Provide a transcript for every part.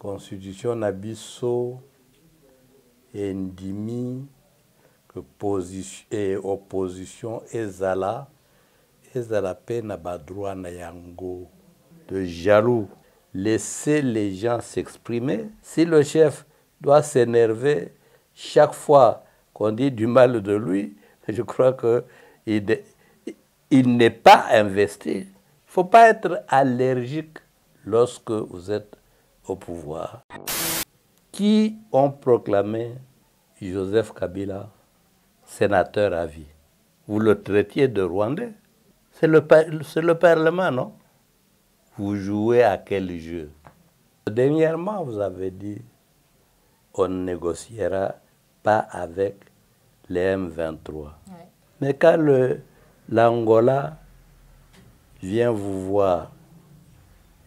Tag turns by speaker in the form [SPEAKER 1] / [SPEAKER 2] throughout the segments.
[SPEAKER 1] constitution nabiso endimi que position et opposition ezala pe na badroit na yango de jaloux. Laissez les gens s'exprimer. Si le chef doit s'énerver chaque fois qu'on dit du mal de lui, je crois qu'il n'est pas investi. Il ne faut pas être allergique lorsque vous êtes au pouvoir. Qui ont proclamé Joseph Kabila sénateur à vie? Vous le traitiez de Rwandais? C'est le Parlement, non? Vous jouez à quel jeu? Dernièrement, vous avez dit on ne négociera pas avec les M23. Ouais. Mais quand l'Angola vient vous voir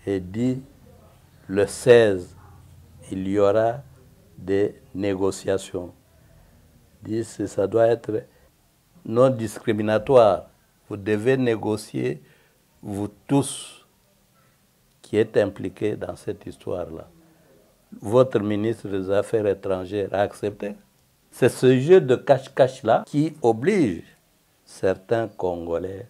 [SPEAKER 1] et dit le 16, il y aura des négociations. Dit que ça doit être non discriminatoire. Vous devez négocier, vous tous qui êtes impliqués dans cette histoire-là. Votre ministre des Affaires étrangères a accepté. C'est ce jeu de cache-cache-là qui oblige certains Congolais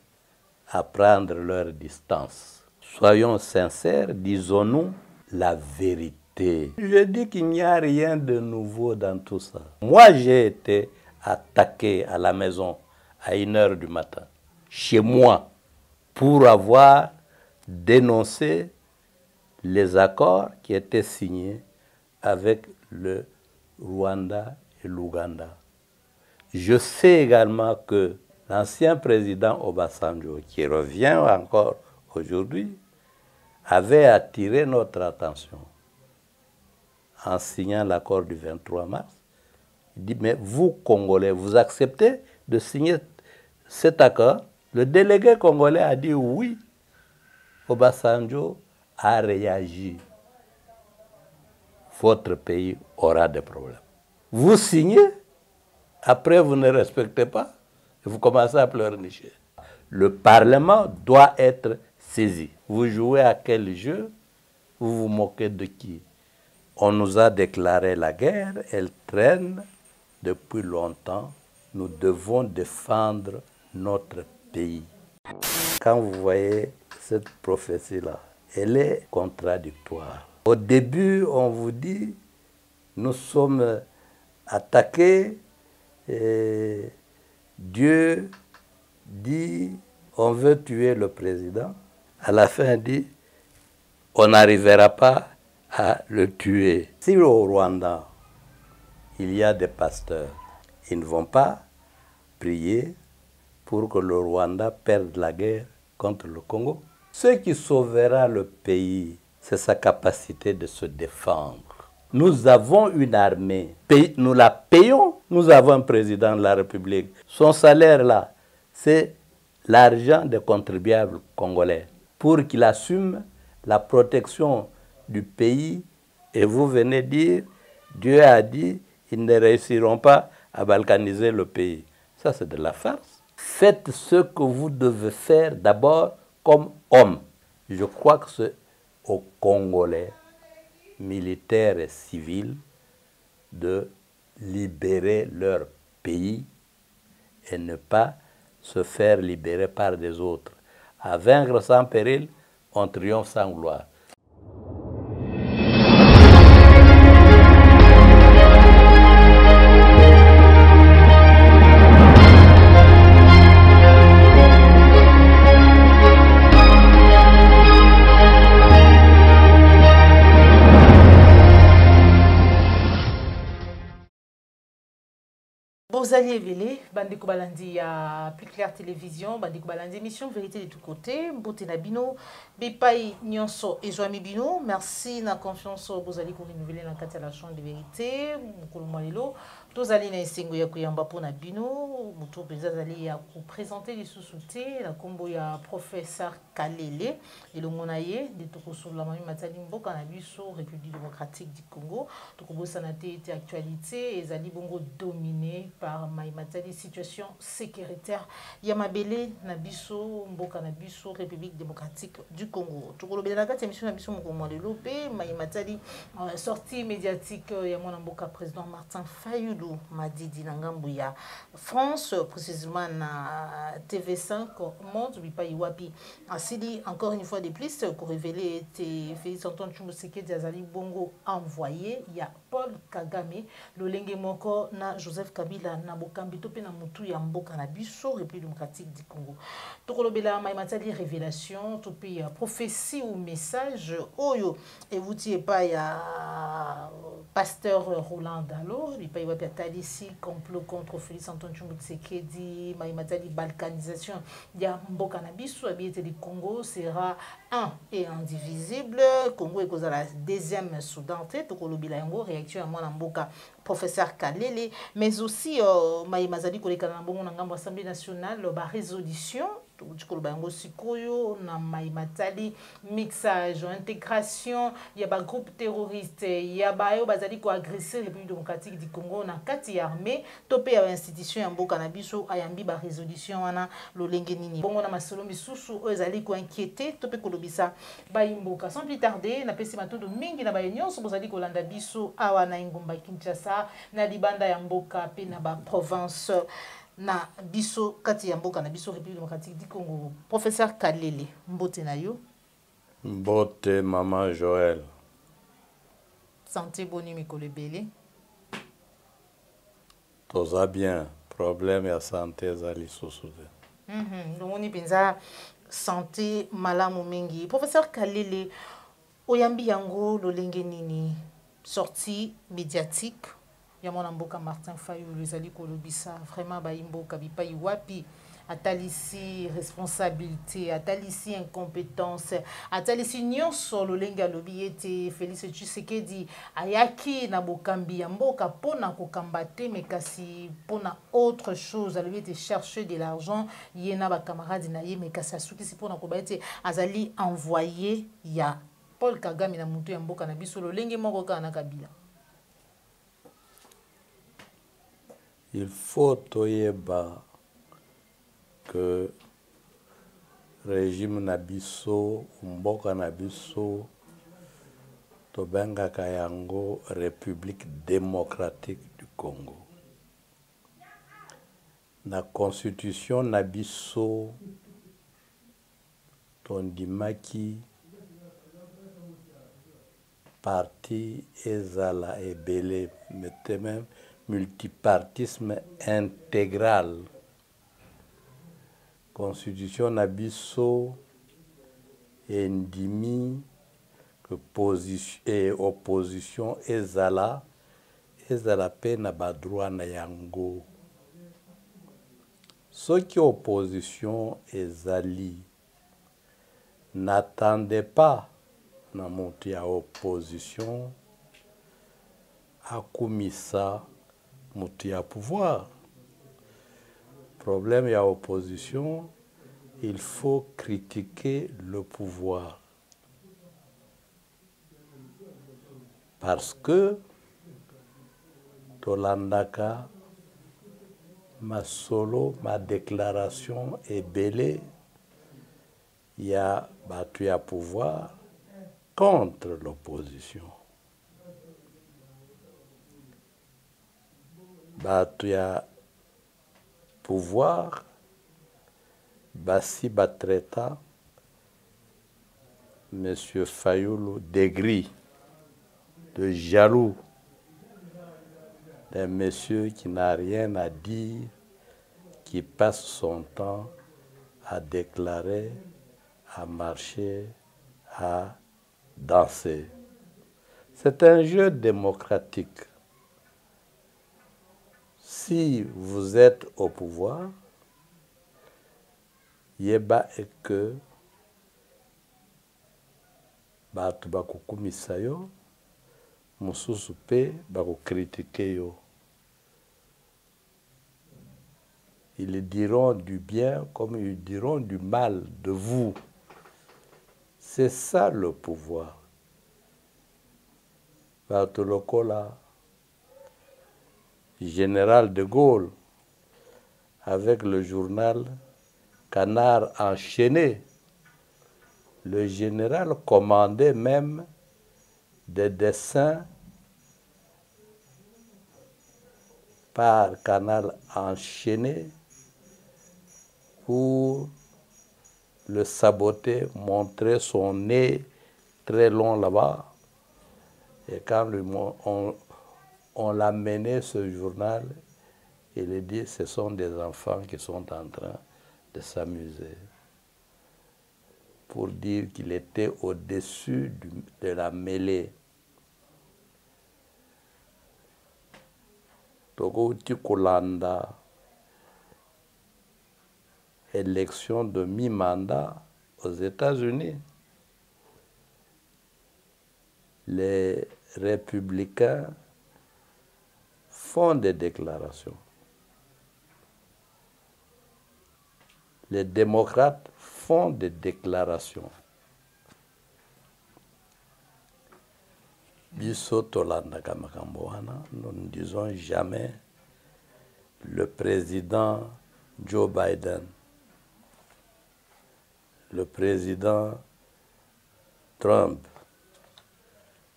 [SPEAKER 1] à prendre leur distance. Soyons sincères, disons-nous la vérité. Je dis qu'il n'y a rien de nouveau dans tout ça. Moi, j'ai été attaqué à la maison à 1h du matin, chez moi, pour avoir dénoncé les accords qui étaient signés avec le Rwanda et l'Ouganda. Je sais également que l'ancien président Obasanjo, qui revient encore aujourd'hui, avait attiré notre attention en signant l'accord du 23 mars. Il dit, mais vous, Congolais, vous acceptez de signer cet accord? Le délégué congolais a dit oui. Obasanjo a réagi. Votre pays aura des problèmes. Vous signez, après vous ne respectez pas, et vous commencez à pleurnicher. Le Parlement doit être saisi. Vous jouez à quel jeu? Vous vous moquez de qui? On nous a déclaré la guerre, elle traîne depuis longtemps. Nous devons défendre notre pays. Quand vous voyez cette prophétie-là, elle est contradictoire. Au début, on vous dit, nous sommes attaqués, et Dieu dit, on veut tuer le président. À la fin, il dit, on n'arrivera pas à le tuer. Si au Rwanda, il y a des pasteurs, ils ne vont pas prier pour que le Rwanda perde la guerre contre le Congo. Ce qui sauvera le pays, c'est sa capacité de se défendre. Nous avons une armée, nous la payons, nous avons un président de la République. Son salaire là, c'est l'argent des contribuables congolais pour qu'il assume la protection du pays. Et vous venez dire, Dieu a dit, ils ne réussiront pas à balkaniser le pays. Ça, c'est de la farce. Faites ce que vous devez faire d'abord comme homme. Je crois que c'est aux Congolais, militaires et civils, de libérer leur pays et ne pas se faire libérer par des autres. À vaincre sans péril, on triomphe sans gloire.
[SPEAKER 2] Bozali Evele, Bandeko Balandi à Plus Clair Télévision, Bandeko Balandi émission Vérité de tous côtés, Mbote Nabino, Bipai Nyonso et Joami Bino, merci na confiance Bozali pour renouveler la carte à la chambre de vérité, Mokolo Malelo, Tozali na esengo ya kuyamba po na bino, Muto Bezazali ya ku présenter les sous-soutés, la combo ya professeur Kalele, et le monaye, de Tokoso la mami Matali Mboka na biso, République démocratique du Congo, Tokobo Sanate était actualité, et Zali Bongo dominé par par Maïmatali, situation sécuritaire. Yamabele, Nabiso, Mboka Nabiso, République démocratique du Congo. Tout le monde a émission Nabiso Mokomo Lopé, Maïmatali, sortie médiatique, Yamona Mboka, président Martin Fayoulou, Madidi Nangambouya. France, précisément na TV5, montre, Bipa Iwapi. Asili, encore une fois de plus, pour révéler, Félix Antoine Tshisekedi Diazali Bongo envoyé, il y a Paul Kagame, le Lenge Moko, na Joseph Kabila, na Bokambi, Topé na Moutou, ya Mboka na Biso, République démocratique du Congo. Tokolobela, Maïmatali, révélation, Topé, prophétie ou message, Oyo, et vous dites pas, il y a pasteur Roland Dalo, il y a Talissi, complot contre Félix Antoine Tshisekedi, Maïmatali, balkanisation, il y a Mboka na Biso, habité du Congo, sera un et indivisible. Congo est la deuxième Soudan, Tokolobila yango, réaction à moi Mboka, professeur Kalele, mais aussi Maïmazali Kolekana Mbongo Nangambo Assemblée nationale, ba résolution, Tukolobango Sikoyo, na Maïmatali, mixage, intégration, il y a ba groupe terroriste, il y a ba yo bazali ko agresser la République démocratique du Congo na kati armée, topé ya institution ya Mboka na biso ayambi ba résolution wana lolenge nini. Bongo na masolo misusu ezali ko inquiéter, topé kolobisa ba Mboka. Sans plus tarder, na pesi matondo mingi na ba nyonso bozali kolanda biso awa na Ngomba Kinshasa na libanda ya Mboka pe na ba province na biso kati ya Mboka na biso République démocratique du Congo. Professeur Kalele, mbote na yo.
[SPEAKER 1] Mbote maman Joël.
[SPEAKER 2] Santé boni mikolo ebele.
[SPEAKER 1] Toza bien, problème ya santé ezali susu te.
[SPEAKER 2] Lomoni penza santé malamu mingi. Professeur Kalele, oyambi yango lolenge nini? Sortie médiatique. Yamona Mboka Martin Fayoulou ezali kolobisa vraiment ba Mboka bipai wapi atalisi responsabilité, atalisi incompétence, atalisi nyonso lolenge alobi ete Félix Tshisekedi ayaki na bokambi ya Mboka pona kokambate mais kasi pona autre chose, alobi ete chercher de l'argent yena ba camarades na ye mais kasi asukisi pona koba ete azali envoyé ya Paul Kagame na mutu ya Mboka na biso lolenge moko kana na Kabila.
[SPEAKER 1] Il faut toyeba que régime Nabiso, Mboka Nabiso, Tobenga Kayango, République démocratique du Congo. La constitution Nabiso, Tondimaki, parti Ezala et Belé, mettez même multipartisme intégral. Constitution Nabiso et Ndimi que position et opposition Ezala pe na badroit na yango. Ceux qui opposition Ezali n'attendaient pas na monte ya opposition akumisa mutu ya pouvoir. Problème ya opposition, il faut critiquer le pouvoir. Parce que Tolandaka, ma solo, ma déclaration est belée, il y a battu à pouvoir contre l'opposition. Battu à pouvoir, Bassi Batreta, M. Fayoulou, d'aigri, de jaloux, d'un monsieur qui n'a rien à dire, qui passe son temps à déclarer, à marcher, à danser. C'est un jeu démocratique. Si vous êtes au pouvoir, yeba et que batu bakukumisa yo, mususu pe bakukritike yo. Ils diront du bien comme ils diront du mal de vous. C'est ça le pouvoir. Batu lokola, Général de Gaulle, avec le journal Canard enchaîné. Le général commandait même des dessins par Canard enchaîné pour le saboter, montrer son nez très long là-bas. Et quand on l'a mené ce journal, il a dit ce sont des enfants qui sont en train de s'amuser. Pour dire qu'il était au-dessus de la mêlée. Togo Tikolanda, élection de mi-mandat aux États-Unis. Les républicains font des déclarations. Les démocrates font des déclarations. Biso tolanda kamakambo wana, nous ne disons jamais le président Joe Biden, le président Trump,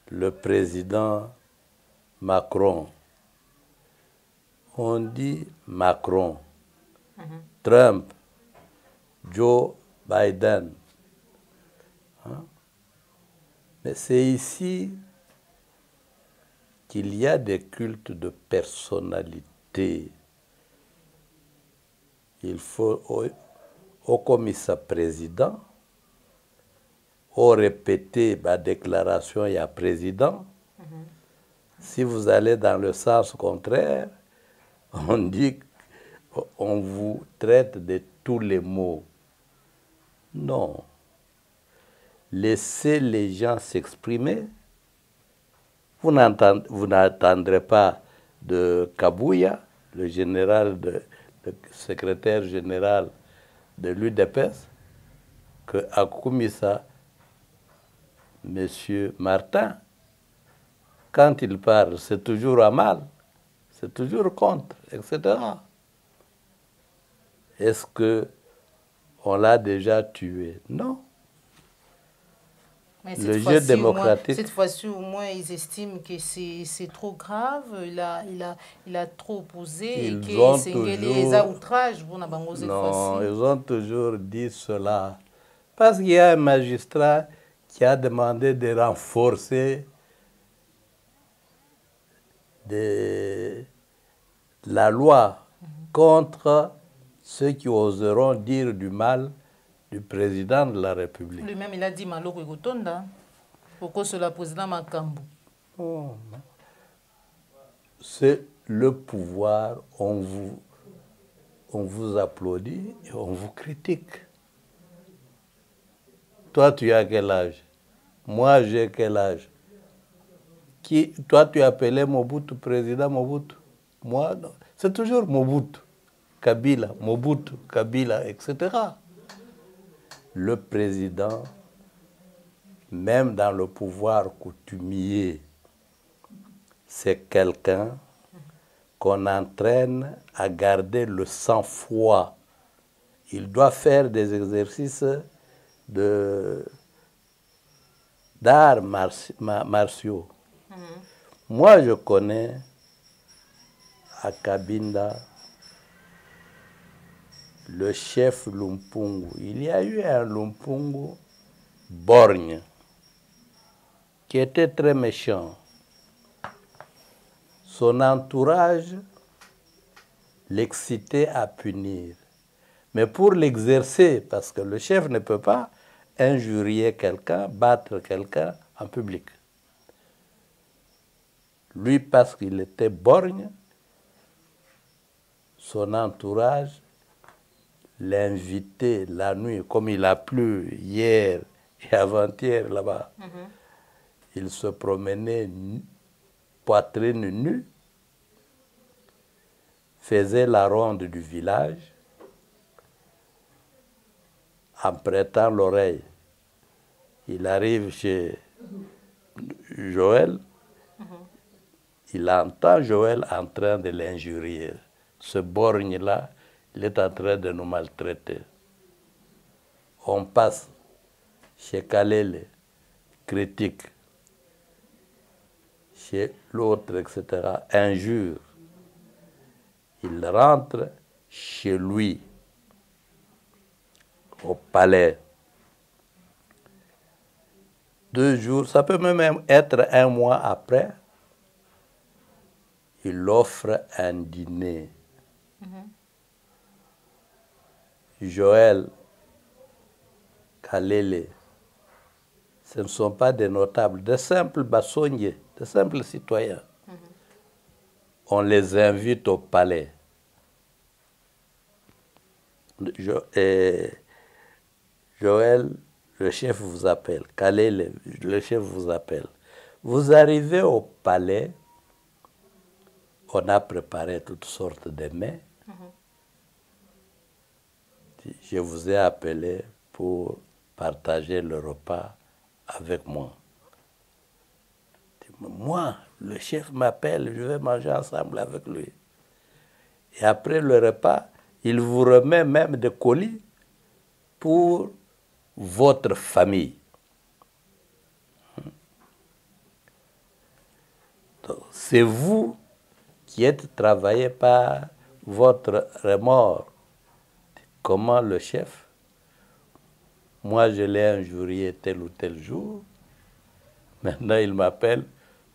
[SPEAKER 1] le président Macron. On dit Macron, Trump, Joe Biden. Hein? Mais c'est ici qu'il y a des cultes de personnalité. Il faut, au commissaire président, au répéter ma déclaration, il y a président. Si vous allez dans le sens contraire, on dit qu'on vous traite de tous les mots. Non. Laissez les gens s'exprimer. Vous n'attendrez pas de Kabouya, le secrétaire général de l'UDPS, que Akoumissa, M. Martin, quand il parle, c'est toujours à mal, c'est toujours contre, etc. Est-ce qu'on l'a déjà tué? Non.
[SPEAKER 2] Mais
[SPEAKER 1] le jeu démocratique.
[SPEAKER 2] Cette fois-ci, au moins, ils estiment que c'est trop grave, il a trop opposé et que c'est les outrages.
[SPEAKER 1] Non, ils ont toujours dit cela. Parce qu'il y a un magistrat qui a demandé de renforcer la loi contre ceux qui oseront dire du mal du président de la République.
[SPEAKER 2] Lui-même, il a dit Maloko Egotonda. Pourquoi c'est le président Makambu?
[SPEAKER 1] Oh, c'est le pouvoir, on vous applaudit et on vous critique. Toi, tu as quel âge? Moi, j'ai quel âge? Toi, tu appelais Mobutu président Mobutu. Moi, non. C'est toujours Mobutu, Kabila, etc. Le président, même dans le pouvoir coutumier, c'est quelqu'un qu'on entraîne à garder le sang-froid. Il doit faire des exercices d'arts martiaux. Moi, je connais à Cabinda le chef Lumpungu. Il y a eu un Lumpungu borgne qui était très méchant. Son entourage l'excitait à punir. Mais pour l'exercer, parce que le chef ne peut pas injurier quelqu'un, battre quelqu'un en public. Lui, parce qu'il était borgne, son entourage l'invitait la nuit, comme il a plu hier et avant-hier là-bas. Il se promenait poitrine nue, faisait la ronde du village en prêtant l'oreille. Il arrive chez Joël, il entend Joël en train de l'injurier. Ce borgne-là, il est en train de nous maltraiter. On passe chez Kalele, critique, chez l'autre, etc., injure. Il rentre chez lui, au palais. 2 jours, ça peut même être 1 mois après, il offre un dîner. Joël, Kalele, ce ne sont pas des notables, de simples bassonniers, de simples citoyens. On les invite au palais. Joël, le chef vous appelle. Kalele, le chef vous appelle. Vous arrivez au palais, on a préparé toutes sortes de mets. Je vous ai appelé pour partager le repas avec moi. Moi, le chef m'appelle, je vais manger ensemble avec lui. Et après le repas, il vous remet même des colis pour votre famille. C'est vous qui êtes travaillé par votre remords. Comment le chef, moi je l'ai injurié tel ou tel jour, maintenant il m'appelle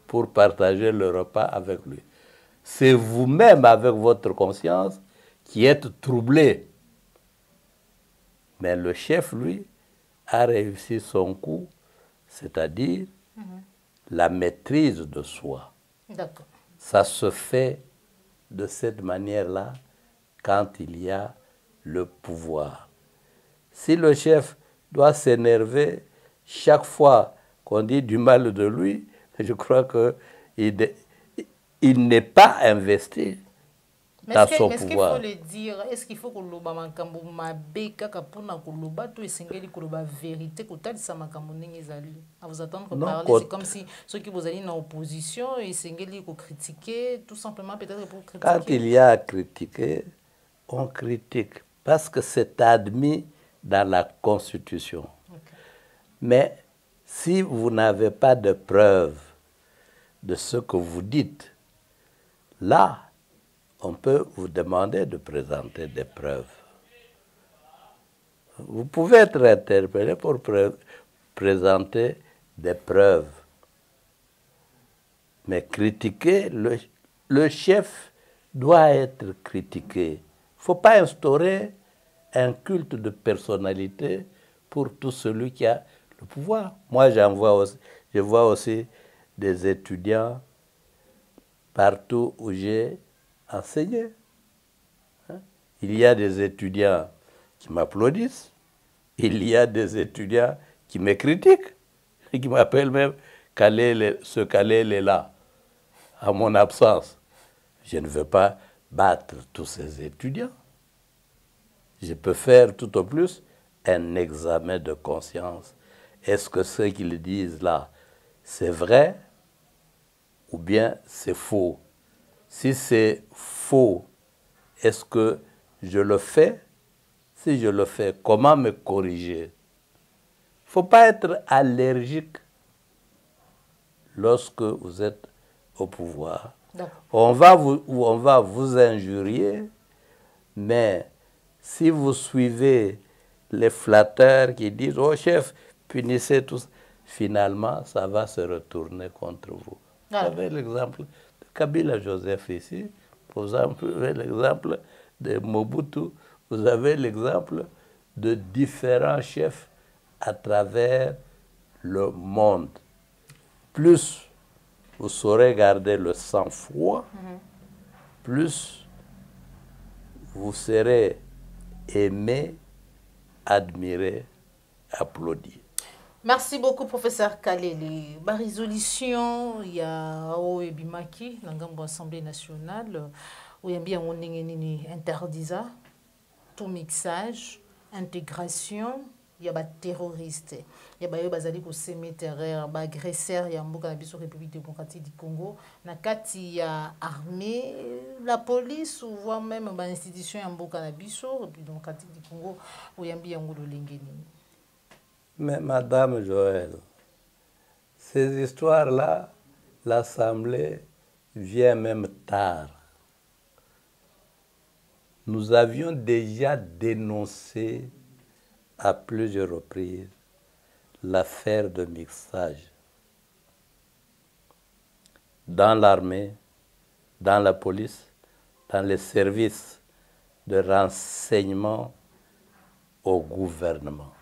[SPEAKER 1] pour partager le repas avec lui. C'est vous-même avec votre conscience qui êtes troublé. Mais le chef, lui, a réussi son coup, c'est-à-dire la maîtrise de soi.
[SPEAKER 2] D'accord.
[SPEAKER 1] Ça se fait de cette manière-là quand il y a le pouvoir. Si le chef doit s'énerver chaque fois qu'on dit du mal de lui, je crois qu'il n'est pas investi dans son pouvoir.
[SPEAKER 2] Est-ce qu'il faut le dire? Est-ce qu'il faut que l'oba makambo mabeka kapuna koloba to esengeli koloba vérité kotali sa makambo ndenge ezali? À vous attendre parler, c'est comme si ceux qui vous allaient dans l'opposition esengeli ko critiquer tout simplement peut-être pour critiquer.
[SPEAKER 1] Quand il y a à critiquer, on critique parce que c'est admis dans la Constitution. Okay. Mais si vous n'avez pas de preuves de ce que vous dites, là, on peut vous demander de présenter des preuves. Vous pouvez être interpellé pour présenter des preuves. Mais critiquer, le chef doit être critiqué. Il ne faut pas instaurer un culte de personnalité pour tout celui qui a le pouvoir. Moi, je vois aussi des étudiants partout où j'ai enseigné. Il y a des étudiants qui m'applaudissent, il y a des étudiants qui me critiquent, et qui m'appellent même ce Kalele est là, à mon absence. Je ne veux pas battre tous ces étudiants. Je peux faire tout au plus un examen de conscience. Est-ce que ce qu'ils disent là, c'est vrai ou bien c'est faux? Si c'est faux, est-ce que je le fais? Si je le fais, comment me corriger? Il ne faut pas être allergique lorsque vous êtes au pouvoir. On va vous injurier, mais si vous suivez les flatteurs qui disent « Oh chef, punissez tous », finalement, ça va se retourner contre vous. Vous avez l'exemple de Kabila Joseph ici, vous avez l'exemple de Mobutu, vous avez l'exemple de différents chefs à travers le monde. Plus vous saurez garder le sang-froid, plus vous serez aimé, admiré, applaudi.
[SPEAKER 2] Merci beaucoup, professeur Kalele. Ma résolution, il y a Bimaki, l'Assemblée nationale, où il y a bien interdisa tout mixage, intégration, il y a des terroristes, il y a des bazali ko semer terreur, des agresseurs, il y a mboka na biso République démocratique du Congo, na kati ya armée, la police ou voire même des institutions ya mboka na biso République démocratique du Congo ou yambi yango lolengeni.
[SPEAKER 1] Mais Madame Joël, ces histoires-là, l'Assemblée vient même tard. Nous avions déjà dénoncé à plusieurs reprises l'affaire de mixage dans l'armée, dans la police, dans les services de renseignement au gouvernement.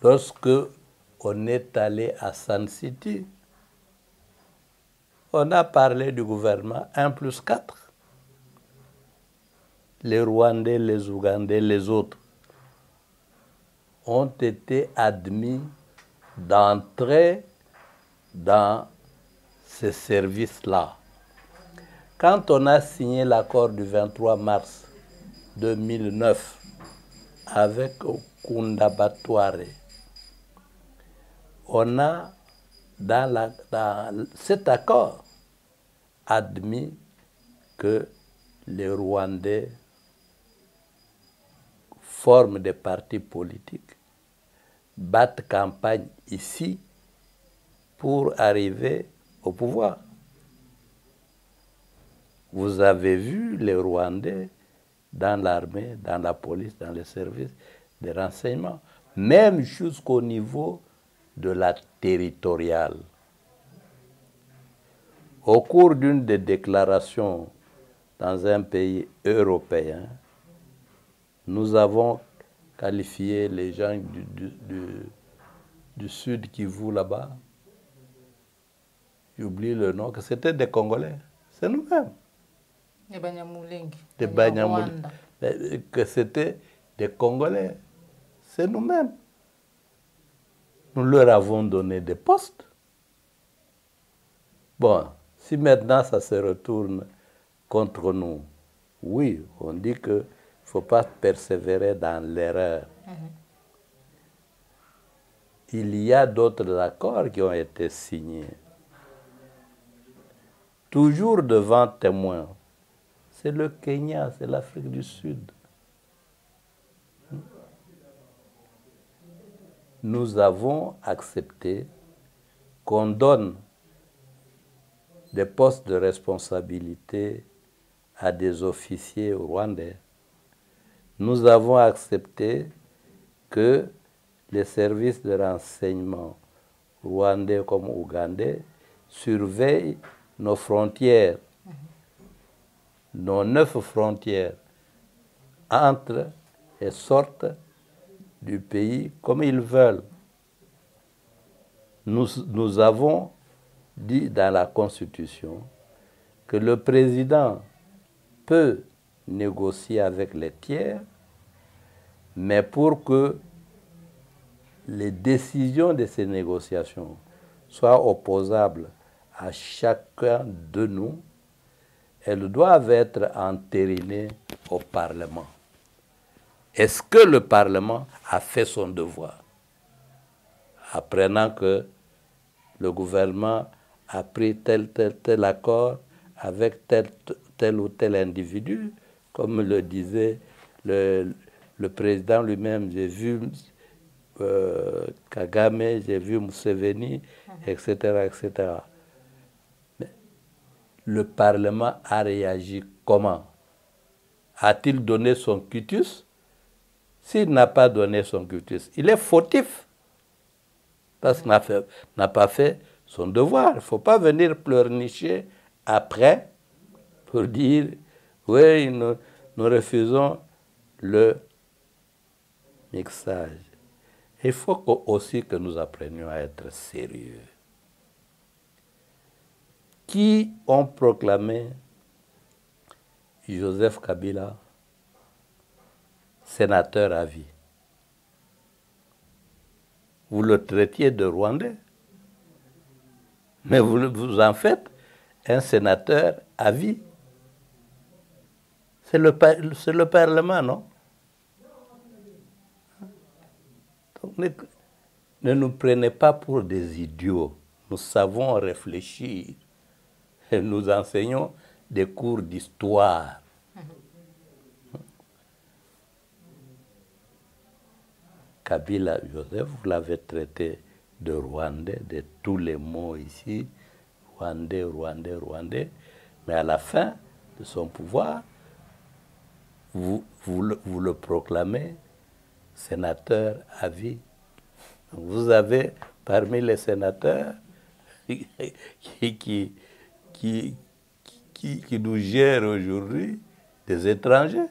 [SPEAKER 1] Lorsque on est allé à Sun City, on a parlé du gouvernement 1+4. Les Rwandais, les Ougandais, les autres ont été admis d'entrer dans ces services-là. Quand on a signé l'accord du 23 mars 2009 avec Kunda Batware, on a, dans cet accord, admis que les Rwandais forment des partis politiques, battent campagne ici pour arriver au pouvoir. Vous avez vu les Rwandais dans l'armée, dans la police, dans les services de renseignement, même jusqu'au niveau de la territoriale. Au cours d'une des déclarations dans un pays européen, nous avons qualifié les gens du sud Kivu là-bas, j'oublie le nom, que c'était des Congolais. C'est nous-mêmes.
[SPEAKER 2] Des Banyamulenge.
[SPEAKER 1] Des Banyamulenge. Que c'était des Congolais. C'est nous-mêmes. Nous leur avons donné des postes. Bon, si maintenant ça se retourne contre nous, oui, on dit qu'il ne faut pas persévérer dans l'erreur. Il y a d'autres accords qui ont été signés. Toujours devant témoins. C'est le Kenya, c'est l'Afrique du Sud. Nous avons accepté qu'on donne des postes de responsabilité à des officiers rwandais. Nous avons accepté que les services de renseignement rwandais comme ougandais surveillent nos frontières, nos 9 frontières, entrent et sortent du pays comme ils veulent. Nous avons dit dans la Constitution que le président peut négocier avec les tiers, mais pour que les décisions de ces négociations soient opposables à chacun de nous, elles doivent être entérinées au Parlement. Est-ce que le Parlement a fait son devoir? Apprenant que le gouvernement a pris tel accord avec tel ou tel individu, comme le disait le président lui-même, j'ai vu Kagame, j'ai vu Museveni, etc., etc. Mais le Parlement a réagi comment? A-t-il donné son quitus? S'il n'a pas donné son quitus, il est fautif parce qu'il n'a pas fait son devoir. Il ne faut pas venir pleurnicher après pour dire oui, nous refusons le mixage. Il faut aussi que nous apprenions à être sérieux. Qui ont proclamé Joseph Kabila sénateur à vie? Vous le traitiez de Rwandais, mais vous en faites un sénateur à vie. C'est le Parlement, non? ne nous prenez pas pour des idiots. Nous savons réfléchir. Et nous enseignons des cours d'histoire. Kabila Joseph, vous l'avez traité de Rwandais, de tous les mots ici, Rwandais, Rwandais, Rwandais. Mais à la fin de son pouvoir, vous le proclamez sénateur à vie. Vous avez parmi les sénateurs qui nous gèrent aujourd'hui des étrangers,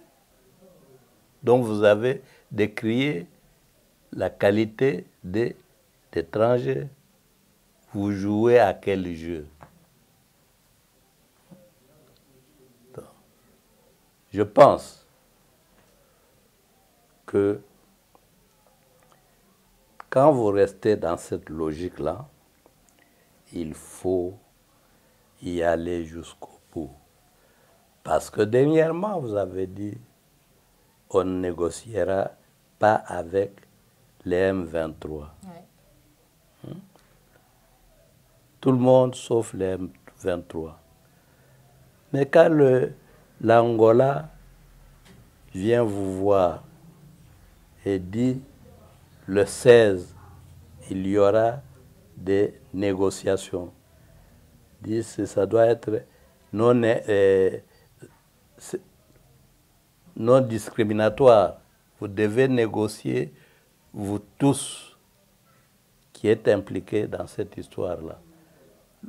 [SPEAKER 1] dont vous avez décrié la qualité des étrangers. Vous jouez à quel jeu? Donc, je pense que quand vous restez dans cette logique-là, il faut y aller jusqu'au bout. Parce que dernièrement, vous avez dit, on ne négociera pas avec les M23. Ouais. Tout le monde sauf les M23. Mais quand l'Angola vient vous voir et dit le 16, il y aura des négociations. Dit ça doit être non discriminatoire. Vous devez négocier, vous tous qui êtes impliqués dans cette histoire-là.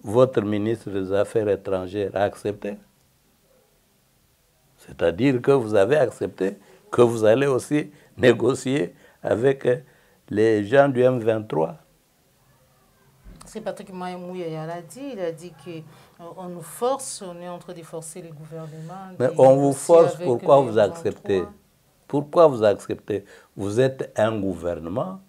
[SPEAKER 1] Votre ministre des Affaires étrangères a accepté. C'est-à-dire que vous avez accepté que vous allez aussi négocier avec les gens du M23.
[SPEAKER 2] C'est Patrick Mouya l'a dit, il a dit qu'on nous force, on est en train de forcer les gouvernements.
[SPEAKER 1] Mais on vous force, pourquoi vous acceptez? Pourquoi vous acceptez? Vous êtes un gouvernement,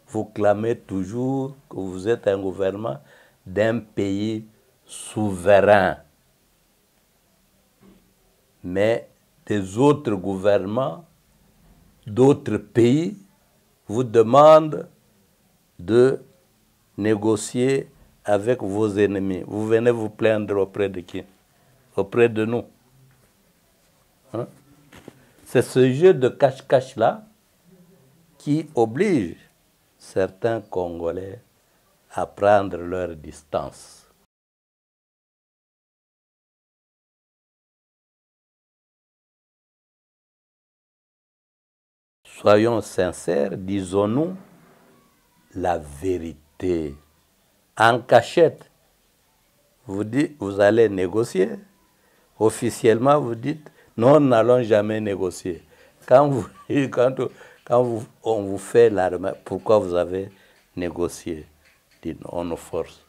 [SPEAKER 1] vous clamez toujours que vous êtes un gouvernement d'un pays souverain. Mais des autres gouvernements d'autres pays vous demandent de négocier avec vos ennemis. Vous venez vous plaindre auprès de qui? Auprès de nous. Hein? C'est ce jeu de cache-cache-là qui oblige certains Congolais à prendre leur distance. Soyons sincères, disons-nous la vérité. En cachette, vous dites, vous allez négocier. Officiellement, vous dites, non, nous n'allons jamais négocier. Quand on vous fait la remarque, pourquoi vous avez négocié? Dites, on nous force.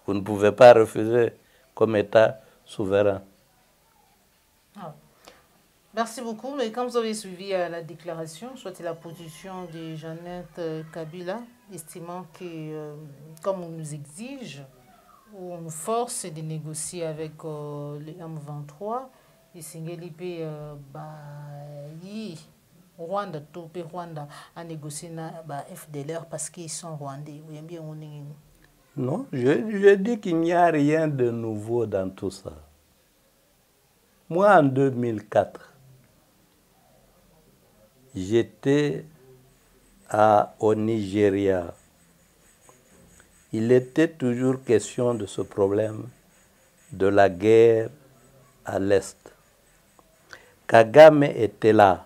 [SPEAKER 1] Vous ne pouvez pas refuser comme État souverain.
[SPEAKER 2] Ah. Merci beaucoup. Mais quand vous avez suivi la déclaration, soit la position de Jeannette Kabila, estimant que, comme on nous exige, ou on nous force de négocier avec les M23, et Singelipe, Rwanda, Topé Rwanda, a négocié avec FDLR parce qu'ils sont rwandais.
[SPEAKER 1] Non, je dis qu'il n'y a rien de nouveau dans tout ça. Moi, en 2004, j'étais au Nigeria. Il était toujours question de ce problème de la guerre à l'Est. Kagame était là.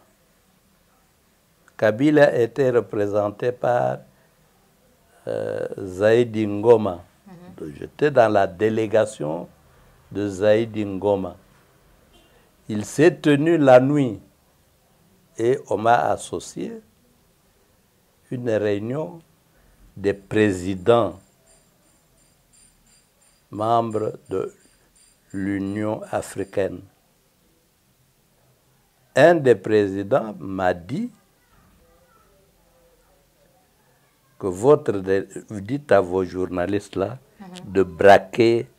[SPEAKER 1] Kabila était représenté par Zaïdi Ngoma. J'étais dans la délégation de Zaïdi Ngoma. Il s'est tenu la nuit et on m'a associé une réunion des présidents membres de l'Union africaine. Un des présidents m'a dit que vous dites à vos journalistes là de braquer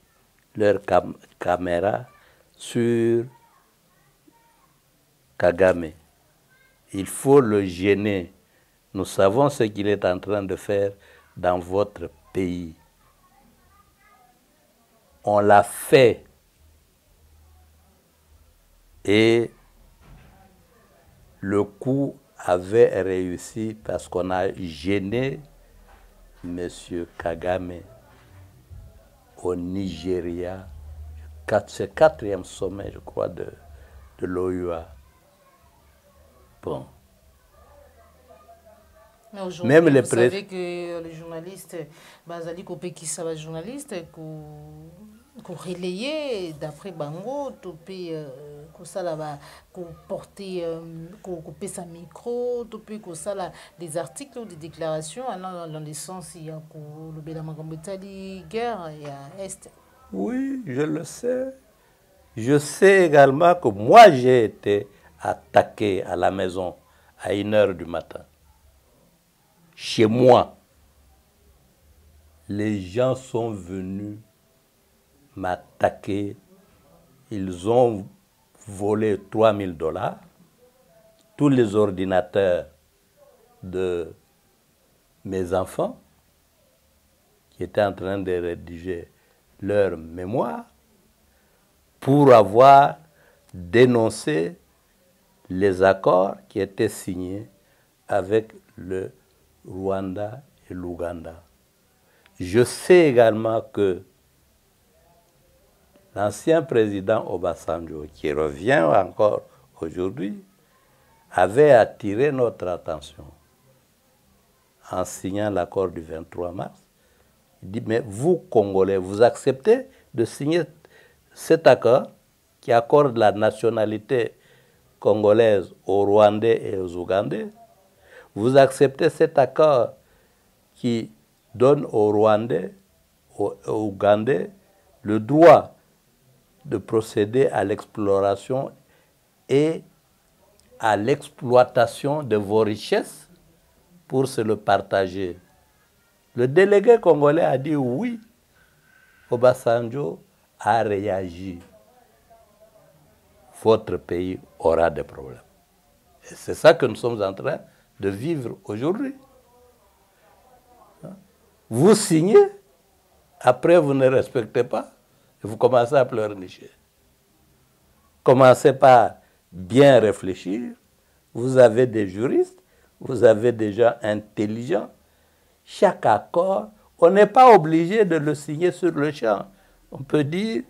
[SPEAKER 1] leur caméra sur Kagame. Il faut le gêner Nous savons ce qu'il est en train de faire dans votre pays. On l'a fait. Et le coup avait réussi parce qu'on a gêné M. Kagame au Nigeria. C'est le 4e sommet, je crois, de l'OUA. Bon.
[SPEAKER 2] Mais aujourd'hui, vous savez que les journalistes, Bazali Kopé qui sont les journalistes, qu'on relayer d'après Bango, qu'on ça là, qu'on porter, qu'on sa micro, qu'on ça des articles ou des déclarations allant dans le sens il y a le Bélamagambetali guerre et à Est.
[SPEAKER 1] Oui, je le sais. Je sais également que moi j'ai été attaqué à la maison à 1h du matin. Chez moi, les gens sont venus m'attaquer. Ils ont volé $3000, tous les ordinateurs de mes enfants qui étaient en train de rédiger leur mémoire pour avoir dénoncé les accords qui étaient signés avec le Rwanda et l'Ouganda. Je sais également que l'ancien président Obasanjo, qui revient encore aujourd'hui, avait attiré notre attention en signant l'accord du 23 mars. Il dit, mais vous, Congolais, vous acceptez de signer cet accord qui accorde la nationalité congolaise aux Rwandais et aux Ougandais? Vous acceptez cet accord qui donne aux Rwandais, aux Ougandais, le droit de procéder à l'exploration et à l'exploitation de vos richesses pour se le partager? Le délégué congolais a dit oui. Obasanjo a réagi. Votre pays aura des problèmes. Et c'est ça que nous sommes en train de vivre aujourd'hui. Vous signez, après vous ne respectez pas, et vous commencez à pleurnicher. Commencez par bien réfléchir. Vous avez des juristes, vous avez des gens intelligents. Chaque accord, on n'est pas obligé de le signer sur le champ. On peut dire,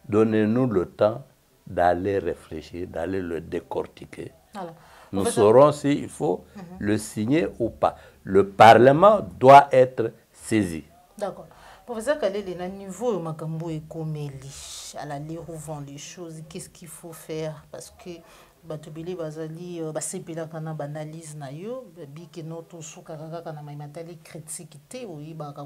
[SPEAKER 1] donnez-nous le temps d'aller réfléchir, d'aller le décortiquer. Alors, nous saurons s'il faut le signer ou pas. Le Parlement doit être saisi.
[SPEAKER 2] D'accord. Professeur Kalele, à niveau de Makambo et Komeli, à la lire vend les choses, qu'est-ce qu'il faut faire? Parce que batubili bazali basepela kana banalise na yo biki noto sukaka kana maimatali critique oui baka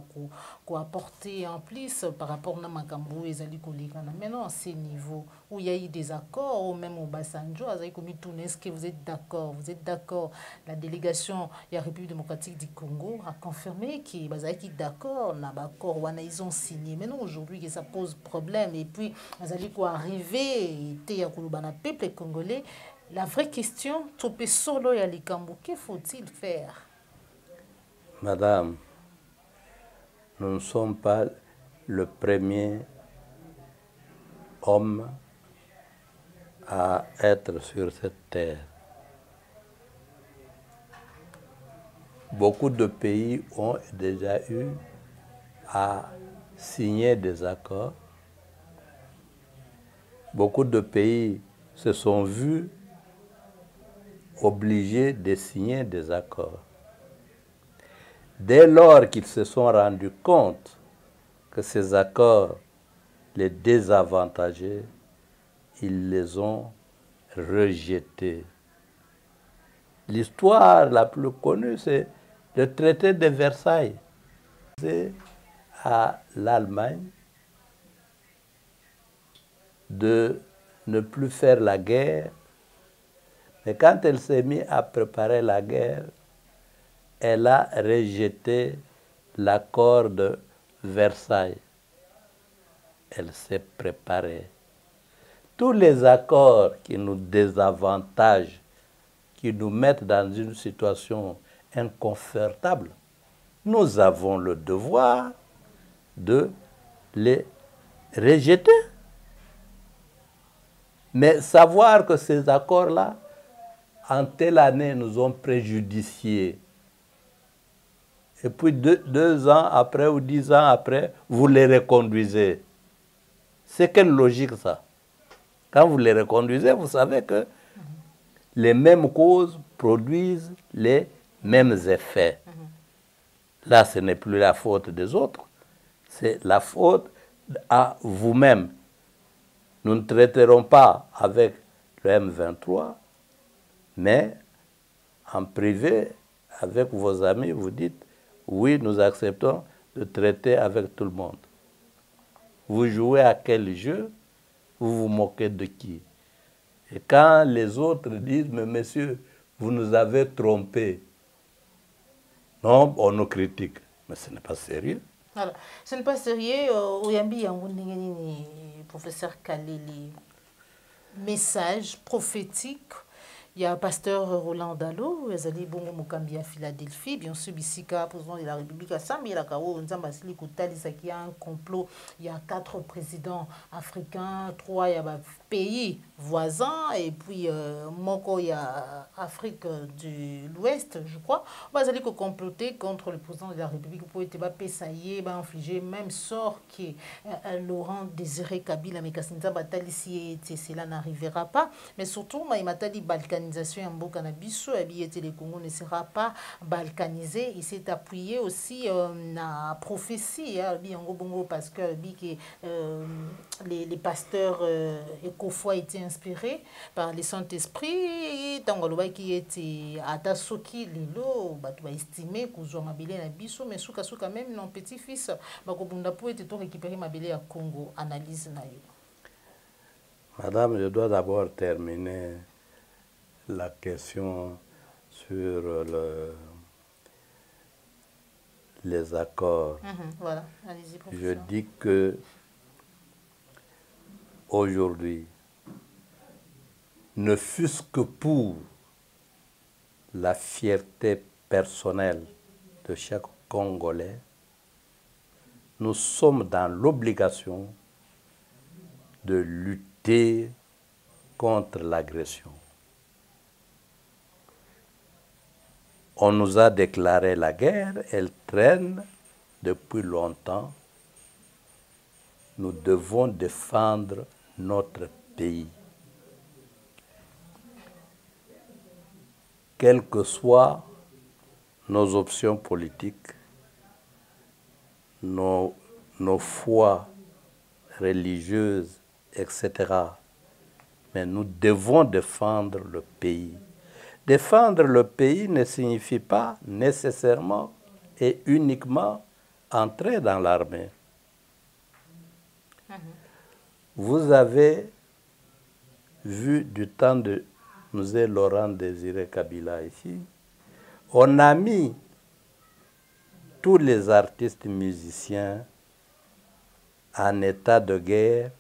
[SPEAKER 2] ko apporter en plus par rapport na makambo ezali kolika na maintenant à ce niveau où il y a eu des accords ou même au Basanjo azali komi tourner, est-ce que vous êtes d'accord la délégation de la République démocratique du Congo a confirmé que bazali d'accord na accord wana ils ont signé maintenant aujourd'hui que ça pose problème et puis azali ko arriver te ya koloba na peuple congolais. La vraie question, Topé Solo et Alikambo, que faut-il faire?
[SPEAKER 1] Madame, nous ne sommes pas le premier homme à être sur cette terre. Beaucoup de pays ont déjà eu à signer des accords. Beaucoup de pays se sont vus obligés de signer des accords. Dès lors qu'ils se sont rendus compte que ces accords les désavantageaient, ils les ont rejetés. L'histoire la plus connue, c'est le traité de Versailles. C'est à l'Allemagne de ne plus faire la guerre. Mais quand elle s'est mise à préparer la guerre, elle a rejeté l'accord de Versailles. Elle s'est préparée. Tous les accords qui nous désavantagent, qui nous mettent dans une situation inconfortable, nous avons le devoir de les rejeter. Mais savoir que ces accords-là, en telle année, nous ont préjudiciés. Et puis 2 ans après ou 10 ans après, vous les reconduisez. C'est quelle logique ça? Quand vous les reconduisez, vous savez que les mêmes causes produisent les mêmes effets. Là, ce n'est plus la faute des autres, c'est la faute à vous-même. Nous ne traiterons pas avec le M23, mais en privé, avec vos amis, vous dites, oui, nous acceptons de traiter avec tout le monde. Vous jouez à quel jeu? Vous vous moquez de qui? Et quand les autres disent, mais monsieur, vous nous avez trompés, non, on nous critique. Mais ce n'est pas sérieux.
[SPEAKER 2] Alors, ce n'est pas sérieux. Oyambi professeur Kaleli, message prophétique. Il y a pasteur Roland Dalo, Ezali Bongo Mukambi à Philadelphie, bien sûr, Bissika, président de la République, à Sambi, la Kao, Nzambasili Koutali, il y a un complot, il y a 4 présidents africains, 3 il y a pays voisins, et puis Moko, il y a Afrique de l'Ouest, je crois. On va aller comploter contre le président de la République pour être pessaillé, infliger même sort qui Laurent Désiré Kabila, mais Kassinza Batali, si cela n'arrivera pas, mais surtout, il m'a dit balkanisation en Bokanabiso, le Congo ne sera pas balkanisé. Il s'est appuyé aussi à prophétie, parce que les pasteurs Ekofo étaient inspirés par le Saint-Esprit. Tangoloba qui était à Tasoki, Lilo, tu vas estimer que vous avez mabélé na biso, mais souka même non petit-fils, bakobunda pour être récupérer mabélé à Congo. Analyse na yo.
[SPEAKER 1] Madame, je dois d'abord terminer la question sur les accords.
[SPEAKER 2] Voilà. Allez-y,
[SPEAKER 1] je dis que aujourd'hui, ne fût-ce que pour la fierté personnelle de chaque Congolais, nous sommes dans l'obligation de lutter contre l'agression. On nous a déclaré la guerre, elle traîne depuis longtemps. Nous devons défendre notre pays. Quelles que soient nos options politiques, nos foi religieuses, etc. Mais nous devons défendre le pays. Défendre le pays ne signifie pas nécessairement et uniquement entrer dans l'armée. Vous avez vu du temps de Mzee Laurent Désiré Kabila ici, on a mis tous les artistes musiciens en état de guerre,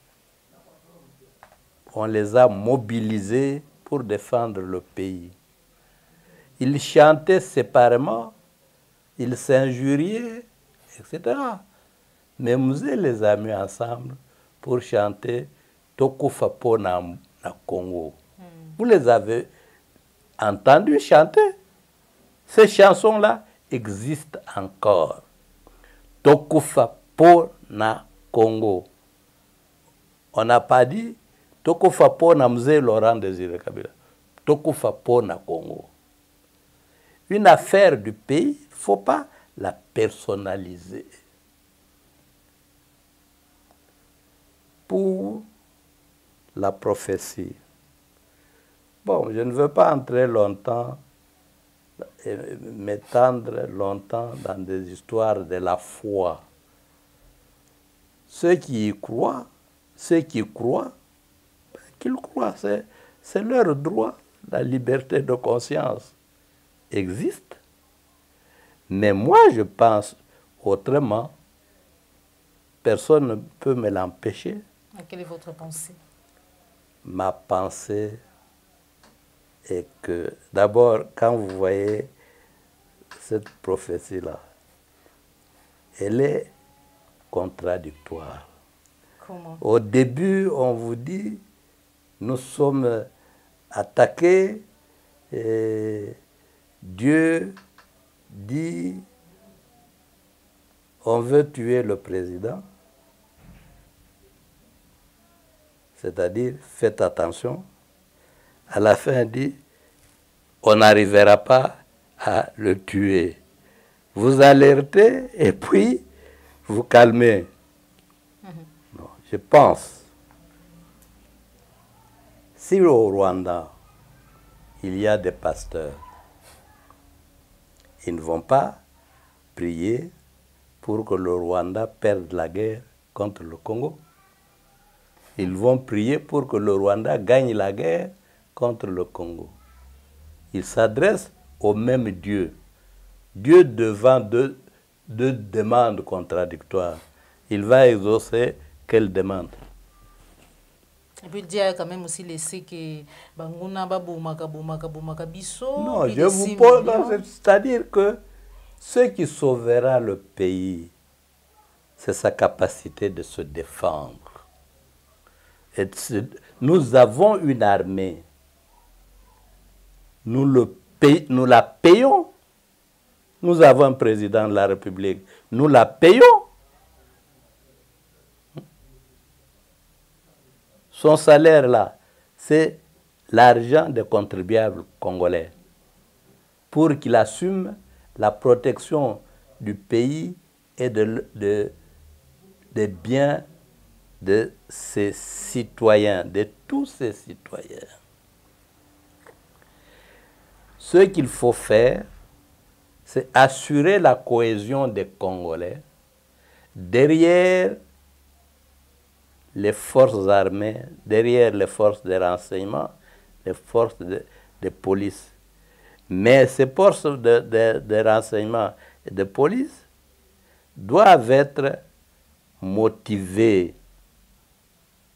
[SPEAKER 1] on les a mobilisés pour défendre le pays. Ils chantaient séparément, ils s'injuriaient, etc. Mais Mzee les a mis ensemble pour chanter Tokufa po na Congo. Vous les avez entendus chanter. Ces chansons-là existent encore. Tokufa po na Congo. On n'a pas dit Tokufa po na Mzee Laurent Désiré Kabila. Tokufa po na Congo. Une affaire du pays, il ne faut pas la personnaliser. Pour la prophétie. Bon, je ne veux pas entrer longtemps et m'étendre longtemps dans des histoires de la foi. Ceux qui y croient, qu'ils croient, c'est leur droit. La liberté de conscience existe. Mais moi, je pense autrement. Personne ne peut me l'empêcher.
[SPEAKER 2] Quelle est votre pensée?
[SPEAKER 1] Ma pensée Et que d'abord, quand vous voyez cette prophétie-là, elle est contradictoire.
[SPEAKER 2] Comment?
[SPEAKER 1] Au début, on vous dit, nous sommes attaqués, et Dieu dit, on veut tuer le président, c'est-à-dire, faites attention. À la fin, il dit, on n'arrivera pas à le tuer. Vous alertez et puis vous calmez. Non, je pense, si au Rwanda, il y a des pasteurs, ils ne vont pas prier pour que le Rwanda perde la guerre contre le Congo. Ils vont prier pour que le Rwanda gagne la guerre contre le Congo. Ils s'adressent au même Dieu. Dieu devant deux demandes contradictoires. Il va exaucer quelle demande?
[SPEAKER 2] Et puis il dit quand même aussi laisser que Banguna Babumaka Bisso.
[SPEAKER 1] Non, je vous pose, c'est-à-dire que ce qui sauvera le pays, c'est sa capacité de se défendre. Et nous avons une armée. Nous la payons. Nous avons un président de la République. Nous la payons. Son salaire, là, c'est l'argent des contribuables congolais pour qu'il assume la protection du pays et des biens de ses citoyens, de tous ses citoyens. Ce qu'il faut faire, c'est assurer la cohésion des Congolais derrière les forces armées, derrière les forces de renseignement, les forces de police. Mais ces forces de renseignement et de police doivent être motivées.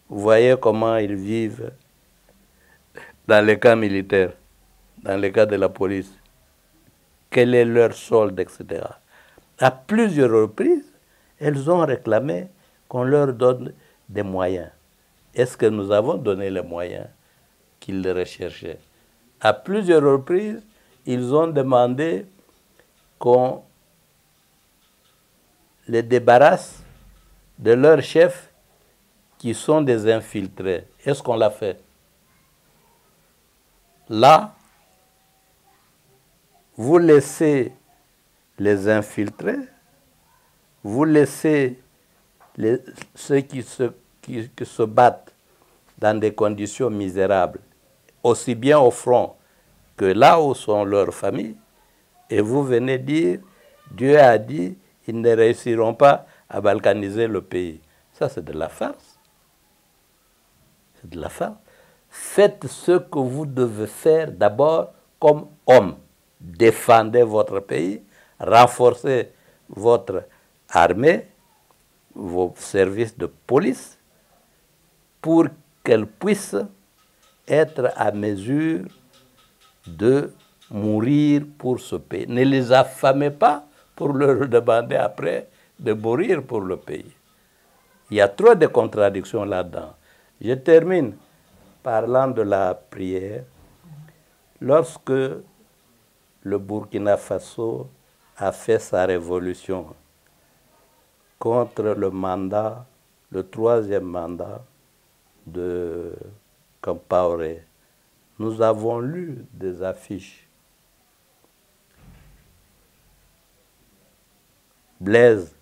[SPEAKER 1] Vous voyez comment ils vivent dans les camps militaires, dans les cas de la police. Quel est leur solde, etc. À plusieurs reprises, elles ont réclamé qu'on leur donne des moyens. Est-ce que nous avons donné les moyens qu'ils recherchaient? À plusieurs reprises, ils ont demandé qu'on les débarrasse de leurs chefs qui sont des infiltrés. Est-ce qu'on l'a fait? Là, vous laissez les infiltrés, vous laissez ceux qui se battent dans des conditions misérables, aussi bien au front que là où sont leurs familles, et vous venez dire, Dieu a dit, ils ne réussiront pas à balkaniser le pays. Ça, c'est de la farce. C'est de la farce. Faites ce que vous devez faire d'abord comme homme. Défendez votre pays, renforcez votre armée, vos services de police, pour qu'elles puissent être à mesure de mourir pour ce pays. Ne les affamez pas pour leur demander après de mourir pour le pays. Il y a trop de contradictions là-dedans. Je termine parlant de la prière. Lorsque le Burkina Faso a fait sa révolution contre le mandat, le troisième mandat de Compaoré, nous avons lu des affiches. Blaise,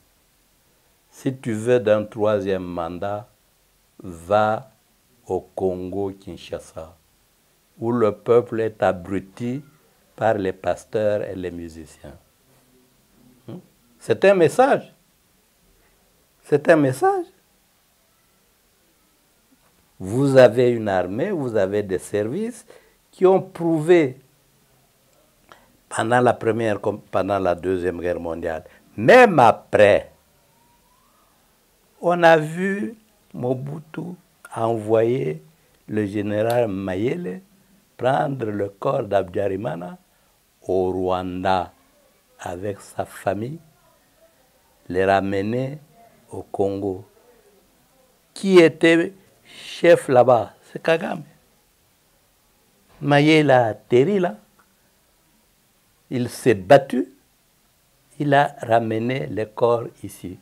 [SPEAKER 1] si tu veux d'un troisième mandat, va au Congo-Kinshasa, où le peuple est abruti par les pasteurs et les musiciens. C'est un message. C'est un message. Vous avez une armée, vous avez des services qui ont prouvé pendant la première comme pendant la deuxième guerre mondiale, même après, on a vu Mobutu envoyer le général Mayele prendre le corps d'Habyarimana au Rwanda avec sa famille, les ramener au Congo. Qui était chef là-bas? C'est Kagame. Maïe a atterri là, il s'est battu, il a ramené les corps ici.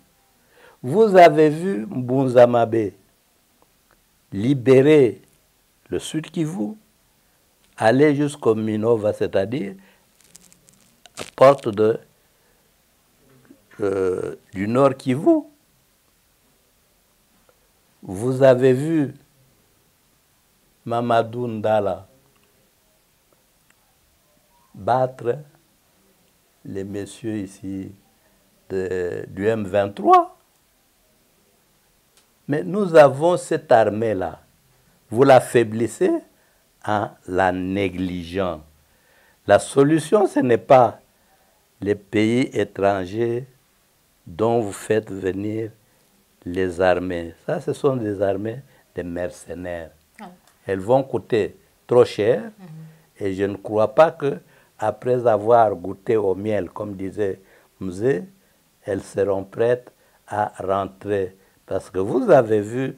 [SPEAKER 1] Vous avez vu Mbunzamabe libérer le Sud Kivu, aller jusqu'au Minova, c'est-à-dire à porte du Nord Kivu. Vous avez vu Mamadou Ndala battre les messieurs ici du M23. Mais nous avons cette armée-là. Vous l'affaiblissez en la négligeant. La solution, ce n'est pas les pays étrangers dont vous faites venir les armées. Ça, ce sont des armées de mercenaires. Elles vont coûter trop cher et je ne crois pas que après avoir goûté au miel, comme disait Mzee, elles seront prêtes à rentrer. Parce que vous avez vu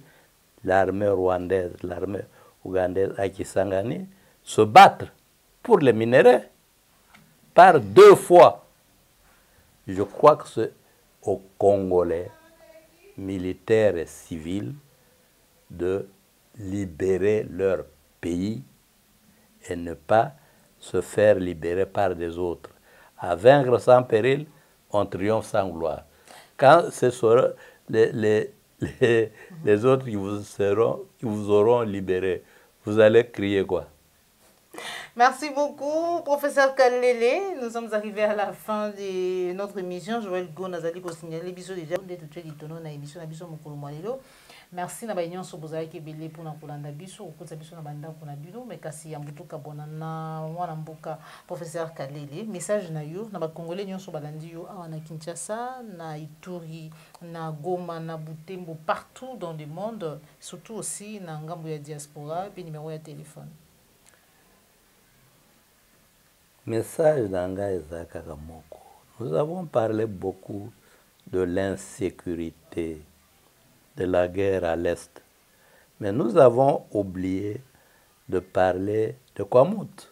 [SPEAKER 1] l'armée rwandaise, l'armée ougandaise à Kisangani se battre pour les minéraux par 2 fois. Je crois que c'est aux Congolais, militaires et civils, de libérer leur pays et ne pas se faire libérer par des autres. À vaincre sans péril, on triomphe sans gloire. Quand ce sera les autres qui vous auront libéré, vous allez crier quoi?
[SPEAKER 2] Merci beaucoup, professeur Kalele. Nous sommes arrivés à la fin de notre émission. Joël Go Nazali pour signaler l'épisode déjà de tout le émission merci na baignon so bozali ke belé pour na kolanda biso ko tsa biso na banda ko na bino mais kasi ya mbutuka bona na mwana mboka professeur Kalele message na yo na ba congolais nyonso balandi yo awa na Kinshasa na Ituri na Goma na Butembo partout dans le monde surtout aussi na ngambo ya diaspora puis numéro ya téléphone.
[SPEAKER 1] Message d'Anga Ezaka Kamoko. Nous avons parlé beaucoup de l'insécurité, de la guerre à l'Est. Mais nous avons oublié de parler de Kwamouth.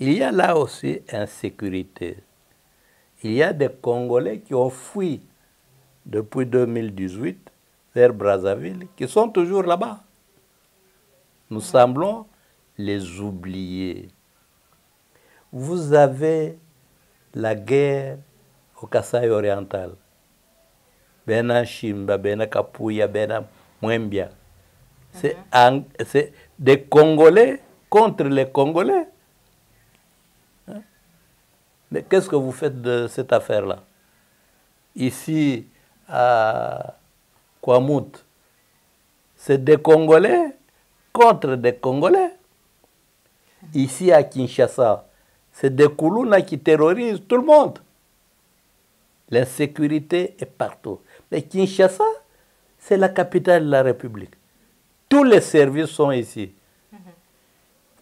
[SPEAKER 1] Il y a là aussi insécurité. Il y a des Congolais qui ont fui depuis 2018 vers Brazzaville, qui sont toujours là-bas. Nous semblons les oublier. Vous avez la guerre au Kasaï oriental. Bena Shimba, Bena Kapuya, Bena Mwembia. C'est des Congolais contre les Congolais. Hein? Mais qu'est-ce que vous faites de cette affaire-là? Ici, à Kwamouth, c'est des Congolais contre des Congolais. Ici, à Kinshasa, c'est des Koulouna qui terrorisent tout le monde. L'insécurité est partout. Mais Kinshasa, c'est la capitale de la République. Tous les services sont ici.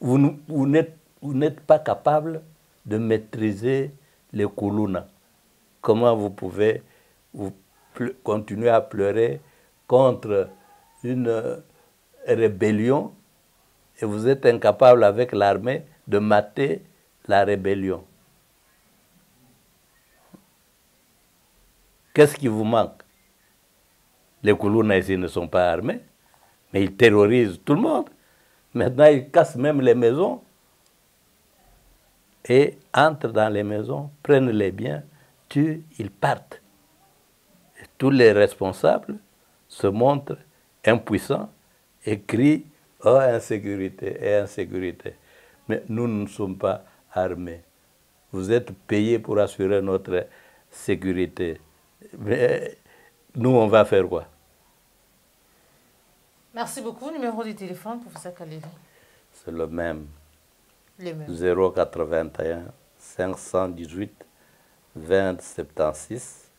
[SPEAKER 1] Vous n'êtes pas capable de maîtriser les Koulouna. Comment vous pouvez continuer à pleurer contre une rébellion et vous êtes incapable avec l'armée de mater la rébellion? Qu'est-ce qui vous manque? Les Koulouna ici ne sont pas armés, mais ils terrorisent tout le monde. Maintenant, ils cassent même les maisons et entrent dans les maisons, prennent les biens, tuent, ils partent. Et tous les responsables se montrent impuissants et crient « Oh, insécurité et insécurité ». Mais nous ne sommes pas armés. Vous êtes payés pour assurer notre sécurité. Mais nous, on va faire quoi?
[SPEAKER 2] Merci beaucoup. Numéro de téléphone, professeur Kalele.
[SPEAKER 1] C'est le même.
[SPEAKER 2] Les mêmes.
[SPEAKER 1] 081 518 20 76.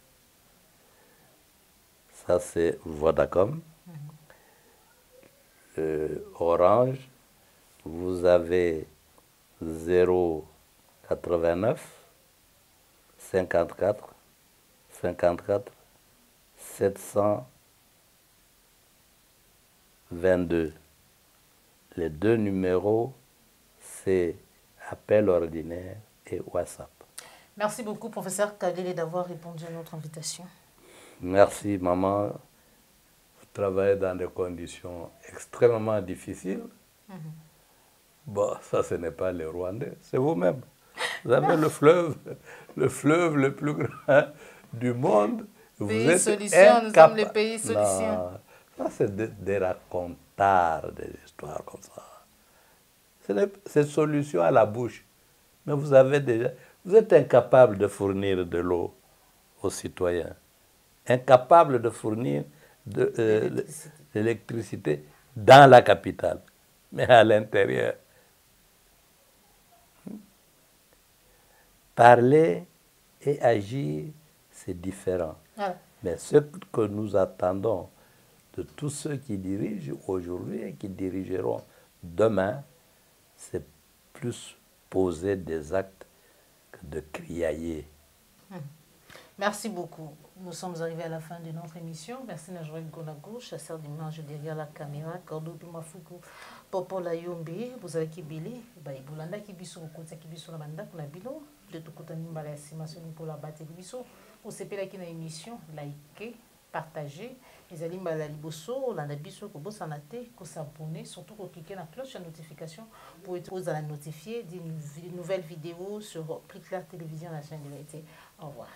[SPEAKER 1] Ça, c'est Vodacom. Orange, vous avez 089 54 54 722. Les deux numéros, c'est appel ordinaire et WhatsApp.
[SPEAKER 2] Merci beaucoup, professeur Kagele, d'avoir répondu à notre invitation.
[SPEAKER 1] Merci, maman. Vous travaillez dans des conditions extrêmement difficiles. Bon, ça, ce n'est pas les Rwandais, c'est vous-même. Vous avez le fleuve le plus grand du monde. Vous
[SPEAKER 2] Pays
[SPEAKER 1] êtes
[SPEAKER 2] solution, nous sommes les pays solution.
[SPEAKER 1] Non, ça, c'est des racontards, des histoires comme ça. C'est solution à la bouche. Mais vous êtes incapable de fournir de l'eau aux citoyens. Incapable de fournir de l'électricité dans la capitale. Mais à l'intérieur. Parler et agir, c'est différent.
[SPEAKER 2] Voilà.
[SPEAKER 1] Mais ce que nous attendons de tous ceux qui dirigent aujourd'hui et qui dirigeront demain, c'est plus poser des actes que de criailler.
[SPEAKER 2] Merci beaucoup. Nous sommes arrivés à la fin de notre émission. Merci Najoué Gonago, chasseur d'images derrière la caméra, Cordo Pimafuku, Popo Layombe, Bozalaki Bili, Bolanda Kibiso, Kota Kibiso, la banda, Kunabilo, de Tukutani Malasima, pour la batte Kibiso, ou c'est qui na émission, likez, partagez, les aliments la liboso, l'andabiso, ko bosanate, ko s'abonner, surtout ko cliquer la cloche de notification pour être aux notifiés des nouvelles vidéos sur Plus Clair Télévision, la chaîne de vérité. Au revoir.